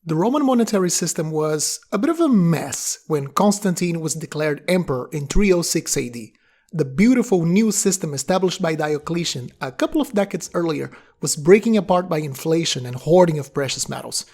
The Roman monetary system was a bit of a mess when Constantine was declared emperor in 306 AD. The beautiful new system established by Diocletian a couple of decades earlier was breaking apart by inflation and hoarding of precious metals.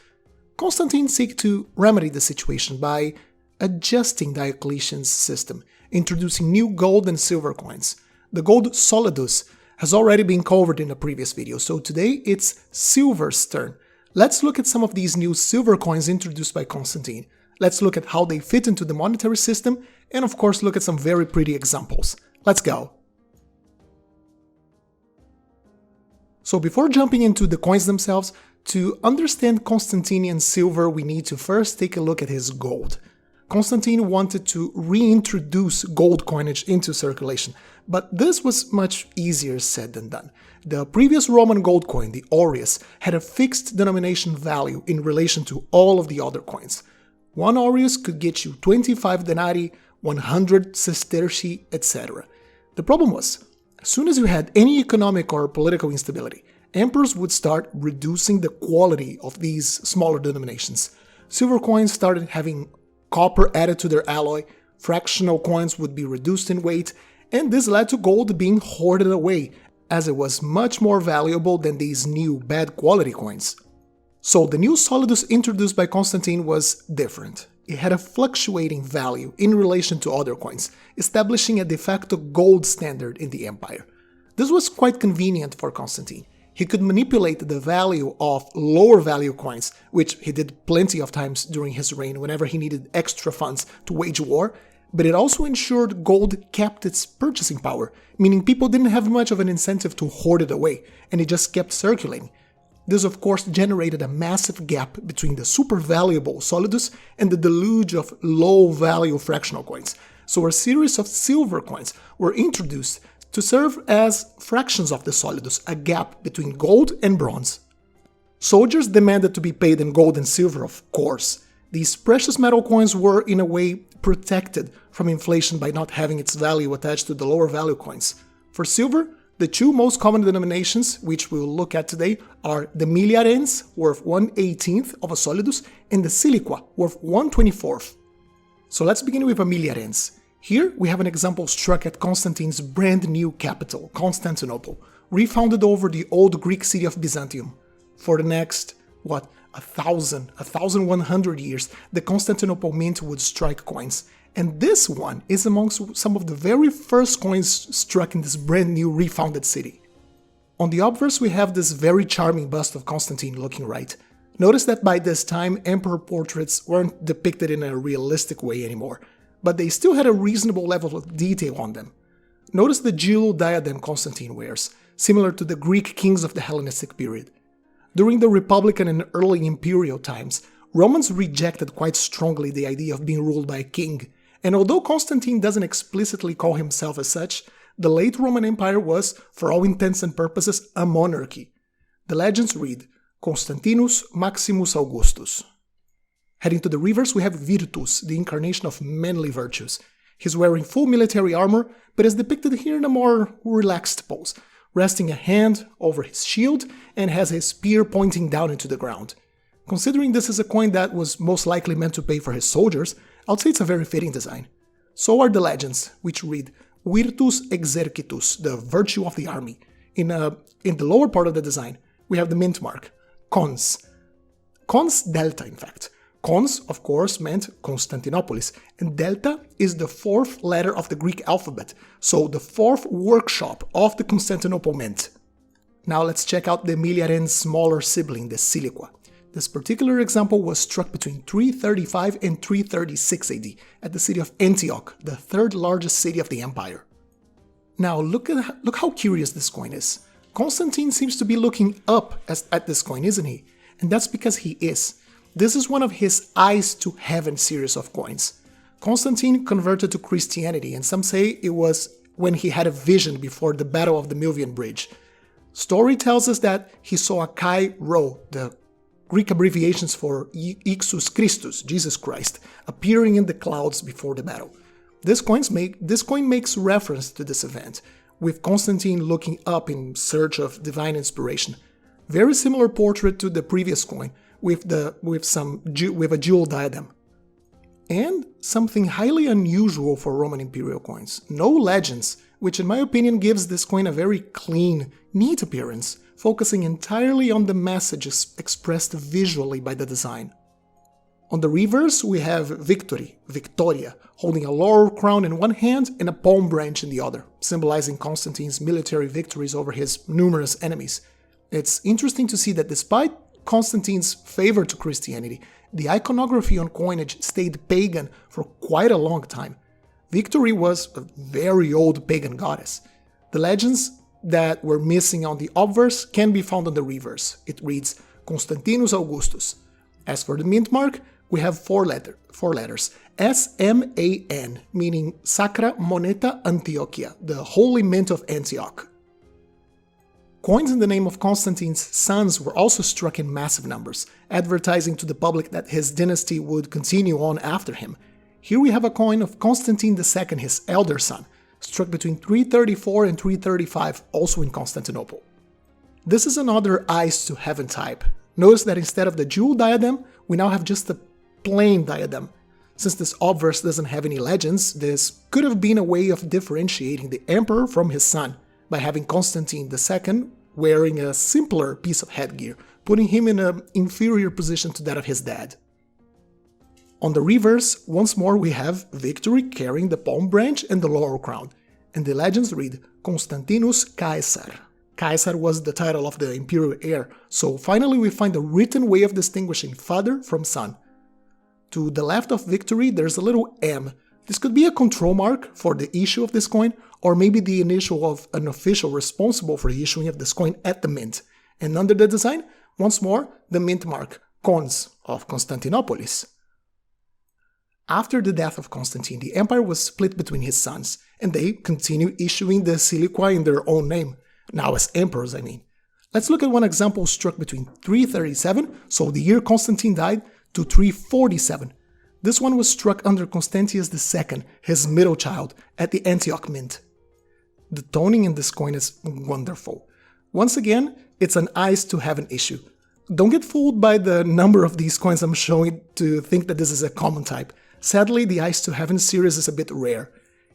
Constantine sought to remedy the situation by adjusting Diocletian's system, introducing new gold and silver coins. The gold solidus has already been covered in a previous video, so today it's silver's turn. Let's look at some of these new silver coins introduced by Constantine. Let's look at how they fit into the monetary system, and of course look at some very pretty examples. Let's go! So before jumping into the coins themselves, to understand Constantinian silver we need to first take a look at his gold. Constantine wanted to reintroduce gold coinage into circulation, but this was much easier said than done. The previous Roman gold coin, the aureus, had a fixed denomination value in relation to all of the other coins. One aureus could get you 25 denarii, 100 sestertii, etc. The problem was, as soon as you had any economic or political instability, emperors would start reducing the quality of these smaller denominations. Silver coins started having copper added to their alloy, fractional coins would be reduced in weight, and this led to gold being hoarded away, as it was much more valuable than these new bad quality coins. So the new solidus introduced by Constantine was different. It had a fluctuating value in relation to other coins, establishing a de facto gold standard in the empire. This was quite convenient for Constantine. He could manipulate the value of lower value coins, which he did plenty of times during his reign whenever he needed extra funds to wage war, but it also ensured gold kept its purchasing power, meaning people didn't have much of an incentive to hoard it away, and it just kept circulating. This of course generated a massive gap between the super valuable solidus and the deluge of low value fractional coins, so a series of silver coins were introduced to serve as fractions of the solidus, a gap between gold and bronze. Soldiers demanded to be paid in gold and silver, of course. These precious metal coins were, in a way, protected from inflation by not having its value attached to the lower value coins. For silver, the two most common denominations, which we'll look at today, are the miliarens, worth 1/18th of a solidus, and the siliqua, worth 1/24th. So let's begin with a miliarens. Here we have an example struck at Constantine's brand new capital, Constantinople, refounded over the old Greek city of Byzantium. For the next, 1,100 years, the Constantinople mint would strike coins, and this one is amongst some of the very first coins struck in this brand new refounded city. On the obverse we have this very charming bust of Constantine looking right. Notice that by this time emperor portraits weren't depicted in a realistic way anymore, but they still had a reasonable level of detail on them. Notice the jewel diadem Constantine wears, similar to the Greek kings of the Hellenistic period. During the Republican and early imperial times, Romans rejected quite strongly the idea of being ruled by a king, and although Constantine doesn't explicitly call himself as such, the late Roman Empire was, for all intents and purposes, a monarchy. The legends read, Constantinus Maximus Augustus. Heading to the reverse we have Virtus, the incarnation of manly virtues. He's wearing full military armor, but is depicted here in a more relaxed pose, resting a hand over his shield and has his spear pointing down into the ground. Considering this is a coin that was most likely meant to pay for his soldiers, I'd say it's a very fitting design. So are the legends, which read Virtus exercitus, the virtue of the army. In the lower part of the design, we have the mint mark, cons. Cons delta, in fact. Cons, of course, meant Constantinopolis, and delta is the fourth letter of the Greek alphabet, so the fourth workshop of the Constantinople mint. Now let's check out the miliaren's smaller sibling, the siliqua. This particular example was struck between 335 and 336 AD at the city of Antioch, the third largest city of the empire. Now look how curious this coin is. Constantine seems to be looking up at this coin, isn't he? And that's because he is. This is one of his Eyes to Heaven series of coins. Constantine converted to Christianity, and some say it was when he had a vision before the Battle of the Milvian Bridge. Story tells us that he saw a Kai Rho, the Greek abbreviations for Ixus Christus, Jesus Christ, appearing in the clouds before the battle. This coin makes reference to this event, with Constantine looking up in search of divine inspiration. Very similar portrait to the previous coin, with a jewel diadem. And something highly unusual for Roman imperial coins, no legends, which in my opinion gives this coin a very clean, neat appearance, focusing entirely on the messages expressed visually by the design. On the reverse we have Victory, Victoria, holding a laurel crown in one hand and a palm branch in the other, symbolizing Constantine's military victories over his numerous enemies. It's interesting to see that despite Constantine's favor to Christianity, the iconography on coinage stayed pagan for quite a long time. Victory was a very old pagan goddess. The legends that were missing on the obverse can be found on the reverse. It reads Constantinus Augustus. As for the mint mark, we have four letters, SMAN, meaning Sacra Moneta Antiochia, the Holy Mint of Antioch. Coins in the name of Constantine's sons were also struck in massive numbers, advertising to the public that his dynasty would continue on after him. Here we have a coin of Constantine II, his elder son, struck between 334 and 335, also in Constantinople. This is another eyes to heaven type. Notice that instead of the jewel diadem, we now have just a plain diadem. Since this obverse doesn't have any legends, this could have been a way of differentiating the emperor from his son, by having Constantine II wearing a simpler piece of headgear, putting him in an inferior position to that of his dad. On the reverse, once more we have Victory carrying the palm branch and the laurel crown, and the legends read Constantinus Caesar. Caesar was the title of the imperial heir, so finally we find a written way of distinguishing father from son. To the left of Victory there's a little M. This could be a control mark for the issue of this coin, or maybe the initial of an official responsible for the issuing of this coin at the mint. And under the design, once more, the mint mark, Cons of Constantinopolis. After the death of Constantine, the empire was split between his sons, and they continued issuing the siliqua in their own name, now as emperors I mean. Let's look at one example struck between 337, so the year Constantine died, to 347. This one was struck under Constantius II, his middle child, at the Antioch mint. The toning in this coin is wonderful. Once again, it's an eyes to heaven issue. Don't get fooled by the number of these coins I'm showing to think that this is a common type. Sadly, the eyes to heaven series is a bit rare.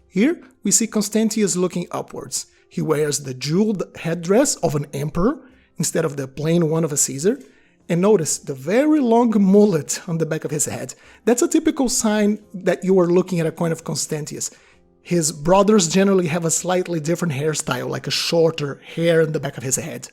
Here, we see Constantius looking upwards. He wears the jeweled headdress of an emperor instead of the plain one of a Caesar. And notice the very long mullet on the back of his head. That's a typical sign that you are looking at a coin of Constantius. His brothers generally have a slightly different hairstyle, like a shorter hair in the back of his head.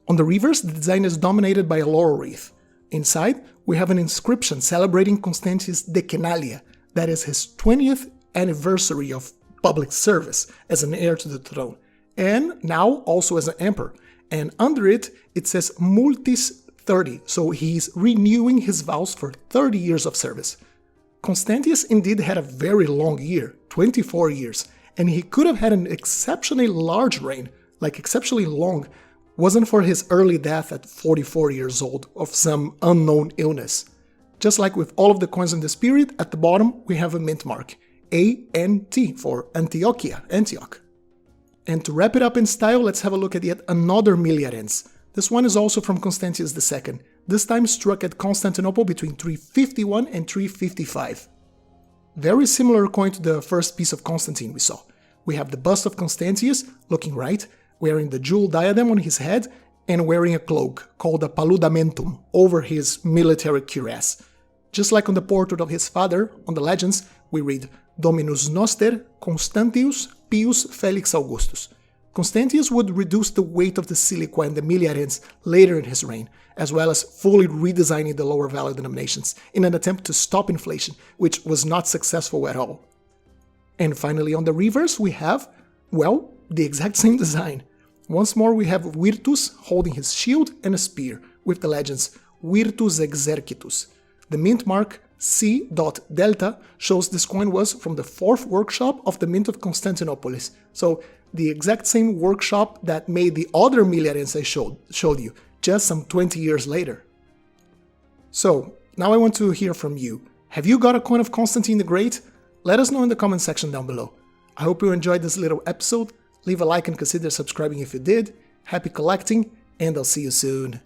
On the reverse, the design is dominated by a laurel wreath. Inside, we have an inscription celebrating Constantius' Decennalia, that is his 20th anniversary of public service as an heir to the throne, and now also as an emperor. And under it, it says Multis 30, so he's renewing his vows for 30 years of service. Constantius indeed had a very long year, 24 years, and he could have had an exceptionally large reign, like exceptionally long, wasn't for his early death at 44 years old of some unknown illness. Just like with all of the coins in this period, at the bottom we have a mint mark, ANT for Antiochia, Antioch. And to wrap it up in style, let's have a look at yet another milliarens. This one is also from Constantius II, this time struck at Constantinople between 351 and 355. Very similar coin to the first piece of Constantine we saw. We have the bust of Constantius, looking right, wearing the jewel diadem on his head and wearing a cloak called a paludamentum over his military cuirass. Just like on the portrait of his father, on the legends, we read Dominus Noster Constantius Pius Felix Augustus. Constantius would reduce the weight of the siliqua and the milliarens later in his reign, as well as fully redesigning the lower value denominations in an attempt to stop inflation, which was not successful at all. And finally on the reverse we have, well, the exact same design. Once more we have Virtus holding his shield and a spear, with the legends Virtus Exercitus. The mint mark C.Delta shows this coin was from the 4th workshop of the Mint of Constantinopolis, so the exact same workshop that made the other milliarens I showed you, just some 20 years later. So, now I want to hear from you. Have you got a coin of Constantine the Great? Let us know in the comment section down below. I hope you enjoyed this little episode. Leave a like and consider subscribing if you did. Happy collecting, and I'll see you soon.